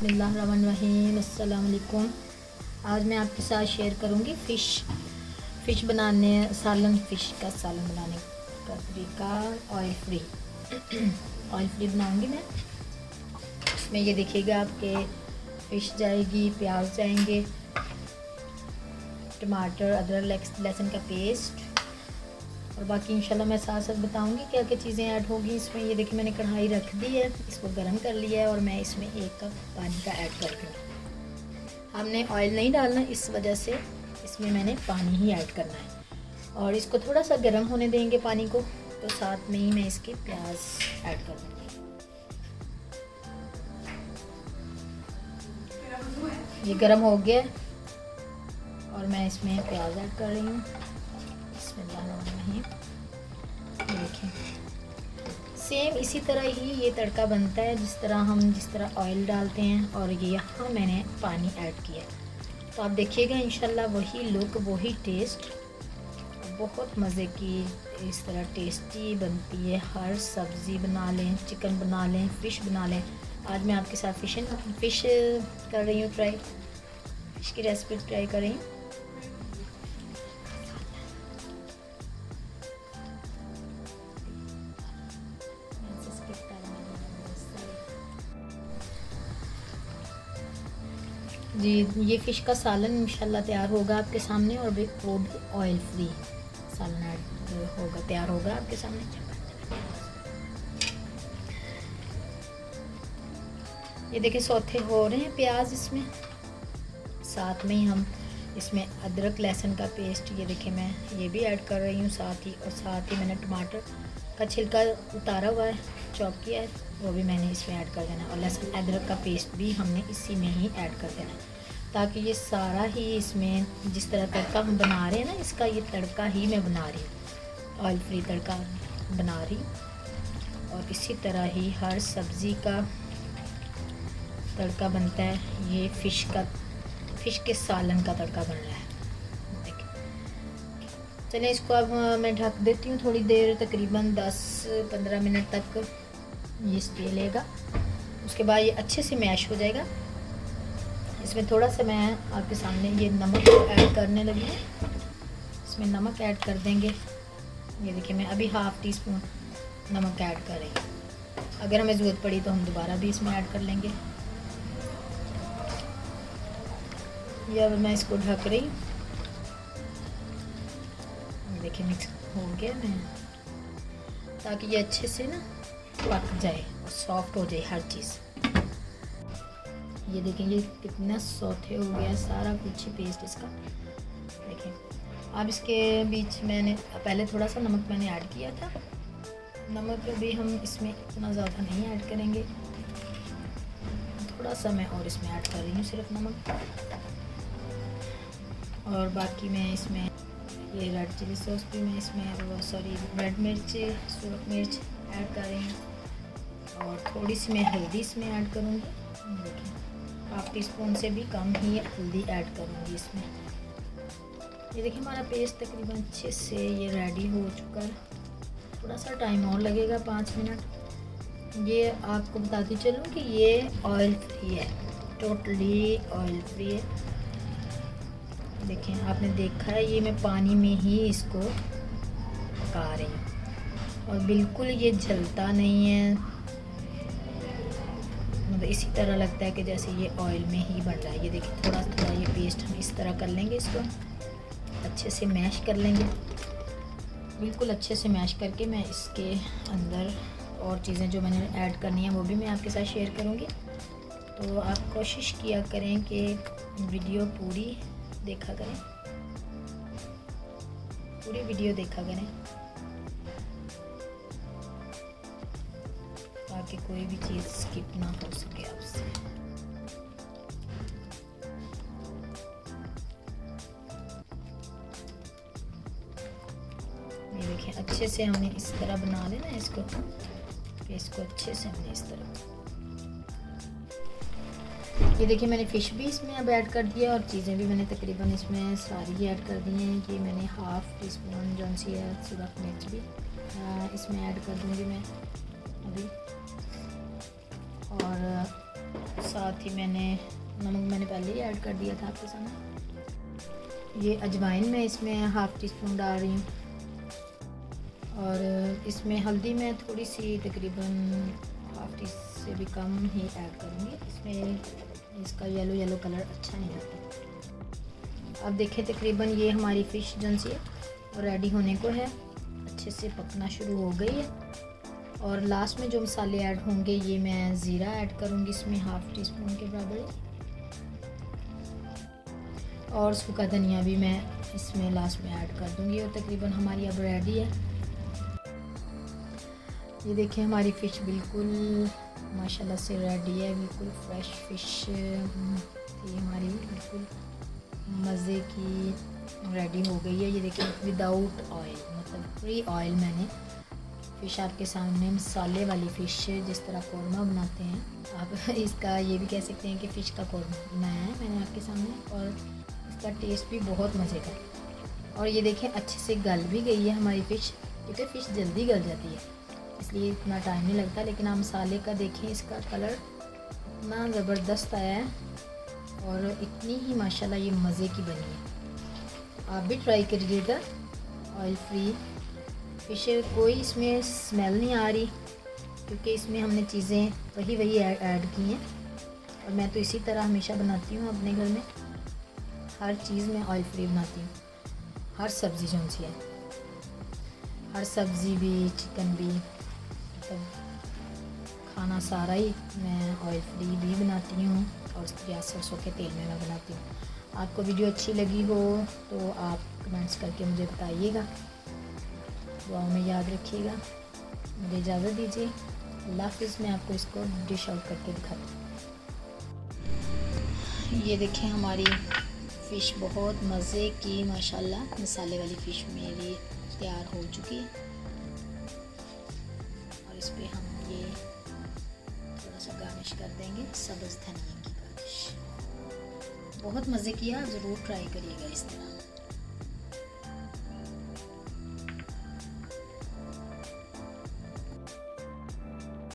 बिस्मिल्लाहिर्रहमानिर्रहीम। अस्सलाम वालेकुम। आज मैं आपके साथ शेयर करूंगी फ़िश बनाने फ़िश का सालन बनाने का तरीका। ऑयल फ्री बनाऊंगी मैं। इसमें ये देखिएगा आपके फ़िश जाएगी, प्याज जाएंगे, टमाटर, अदरक लहसुन का पेस्ट और बाकी इंशाल्लाह मैं साथ साथ बताऊंगी क्या क्या चीज़ें ऐड होगी इसमें। ये देखिए मैंने कढ़ाई रख दी है, इसको गर्म कर लिया है और मैं इसमें 1 कप पानी का ऐड कर दूँ। हमने ऑयल नहीं डालना, इस वजह से इसमें मैंने पानी ही ऐड करना है और इसको थोड़ा सा गर्म होने देंगे पानी को। तो साथ में ही मैं इसके प्याज ऐड कर दूँगी। ये गर्म हो गया और मैं इसमें प्याज ऐड कर रही हूँ। देखिए सेम इसी तरह ही ये तड़का बनता है जिस तरह ऑयल डालते हैं और ये यहाँ मैंने पानी ऐड किया। तो आप देखिएगा इंशाल्लाह वही लुक वही टेस्ट, बहुत मज़े की इस तरह टेस्टी बनती है। हर सब्ज़ी बना लें, चिकन बना लें, फ़िश बना लें। आज मैं आपके साथ फ़िश कर रही हूँ फ़िश की रेसिपी ट्राई कर रही हूँ। जी ये फ़िश का सालन इंशाल्लाह तैयार होगा आपके सामने और वो भी ऑयल फ्री सालन तैयार होगा आपके सामने। ये देखिए सौथे हो रहे हैं प्याज इसमें, साथ में ही हम इसमें अदरक लहसुन का पेस्ट ये देखिए मैं ये भी ऐड कर रही हूँ साथ ही मैंने टमाटर का छिलका उतारा हुआ है, चॉप किया है, वो भी मैंने इसमें ऐड कर देना और लहसुन अदरक का पेस्ट भी हमने इसी में ही ऐड कर देना ताकि ये सारा ही इसमें जिस तरह तड़का हम बना रहे हैं ना, इसका ये तड़का ही मैं बना रही हूँ, ऑयल फ्री तड़का बना रही हूँ। और इसी तरह ही हर सब्ज़ी का तड़का बनता है। ये फ़िश के सालन का तड़का बन रहा है। चलिए इसको अब मैं ढक देती हूँ थोड़ी देर, तकरीबन 10-15 मिनट तक ये स्टे लेगा। उसके बाद ये अच्छे से मैश हो जाएगा। इसमें थोड़ा सा मैं आपके सामने ये नमक ऐड करने लगी हूँ। इसमें नमक ऐड कर देंगे। ये देखिए मैं अभी ½ टीस्पून नमक ऐड कर रही हूँ। अगर हमें ज़रूरत पड़ी तो हम दोबारा भी इसमें ऐड कर लेंगे। ये अब मैं इसको ढक रही हूँ। देखिए मिक्स हो गया मैं, ताकि ये अच्छे से ना पक जाए और सॉफ्ट हो जाए हर चीज़। ये देखें ये कितना सौथे हो गया सारा कुछ ही पेस्ट इसका। देखें अब इसके बीच मैंने पहले थोड़ा सा नमक मैंने ऐड किया था। नमक भी हम इसमें इतना ज़्यादा नहीं ऐड करेंगे, थोड़ा सा मैं और इसमें ऐड कर रही हूँ सिर्फ नमक। और बाकी मैं इसमें ये रेड चिली सॉस भी मैं इसमें रेड मिर्च सूरख मिर्च ऐड कर रही हूँ और थोड़ी सी मैं हल्दी इसमें ऐड करूँगी। देखिए ½ टीस्पून से भी कम ही हल्दी ऐड करूँगी इसमें। ये देखिए हमारा पेस्ट तकरीबन अच्छे से ये रेडी हो चुका है। थोड़ा सा टाइम और लगेगा 5 मिनट। ये आपको बताती चलूँ कि ये ऑयल फ्री है, टोटली ऑयल फ्री है। देखें आपने देखा है ये मैं पानी में ही इसको पका रही हूँ और बिल्कुल ये जलता नहीं है, मतलब इसी तरह लगता है कि जैसे ये ऑयल में ही बन रहा है। ये देखिए थोड़ा थोड़ा ये पेस्ट हम इस तरह कर लेंगे, इसको अच्छे से मैश कर लेंगे, बिल्कुल अच्छे से मैश करके मैं इसके अंदर और चीज़ें जो मैंने ऐड करनी है वो भी मैं आपके साथ शेयर करूँगी। तो आप कोशिश किया करें कि वीडियो पूरी देखा करें, पूरी वीडियो देखा करें ताकि कोई भी चीज़ स्किप ना हो सके आपसे। ये देखें अच्छे से हमने इस तरह बना लेना इसको, इसको अच्छे से हमने इस तरह। ये देखिए मैंने फ़िश भी इसमें अब ऐड कर दिया और चीज़ें भी मैंने तकरीबन इसमें सारी ऐड कर दी हैं। ये मैंने ½ टीस्पून जौन सी है सूरख मिर्च भी इसमें ऐड कर दूँगी मैं अभी। और साथ साथ ही नमक मैंने पहले ही ऐड कर दिया था आपके सामने। ये अजवाइन मैं इसमें हाफ़ टी स्पून डाल रही हूँ, और इसमें हल्दी मैं थोड़ी सी तकरीबन हाफ़ टी से भी कम ही ऐड करूँगी। इसमें इसका येलो कलर अच्छा नहीं लगता। अब देखिए तकरीबन ये हमारी फ़िश जो सी रेडी होने को है, अच्छे से पकना शुरू हो गई है। और लास्ट में जो मसाले ऐड होंगे, ये मैं ज़ीरा ऐड करूँगी इसमें हाफ़ टी स्पून के बराबर, और सूखा धनिया भी मैं इसमें लास्ट में ऐड कर दूँगी। और तकरीबन हमारी अब रेडी है। ये देखिए हमारी फ़िश बिल्कुल माशाल्लाह से रेडी है, बिल्कुल फ्रेश फ़िश थी हमारी, बिल्कुल मज़े की रेडी हो गई है। ये देखिए विदाउट ऑयल, मतलब फ्री ऑयल मैंने फ़िश आपके सामने, मसाले वाली फ़िश जिस तरह कौरमा बनाते हैं, आप इसका ये भी कह सकते हैं कि फ़िश का कौरमा बनाया है मैंने आपके सामने, और इसका टेस्ट भी बहुत मज़े का है। और ये देखिए अच्छे से गल भी गई है हमारी फ़िश, क्योंकि फ़िश जल्दी गल जाती है इसलिए इतना टाइम नहीं लगता। लेकिन आप मसाले का देखें, इसका कलर इतना ज़बरदस्त आया है और इतनी ही माशाल्लाह ये मज़े की बनी है। आप भी ट्राई करिएगा। ऑयल फ्री फ़िश, कोई इसमें स्मेल नहीं आ रही, क्योंकि इसमें हमने चीज़ें वही ऐड की हैं। और मैं तो इसी तरह हमेशा बनाती हूँ अपने घर में, हर चीज़ में ऑयल फ्री बनाती हूँ। हर सब्ज़ी जो सी है, हर सब्ज़ी भी, चिकन भी, मतलब खाना सारा ही मैं ऑयल फ्री भी बनाती हूँ, और प्याज सरसों के तेल में मैं बनाती हूँ। आपको वीडियो अच्छी लगी हो तो आप कमेंट्स करके मुझे बताइएगा, दुआओं में याद रखिएगा। मुझे इजाज़त दीजिए, अल्लाह हाफ़िज़। मैं आपको इसको डिश आउट करके दिखाती हूँ। ये देखें हमारी फ़िश बहुत मज़े की माशाल्लाह मसाले वाली फ़िश मेरी तैयार हो चुकी है। और इस पे हम ये थोड़ा सा गार्निश कर देंगे, सब्ज़ धनिया की गार्निश। बहुत मज़े की है, आप ज़रूर ट्राई करिएगा इस तरह।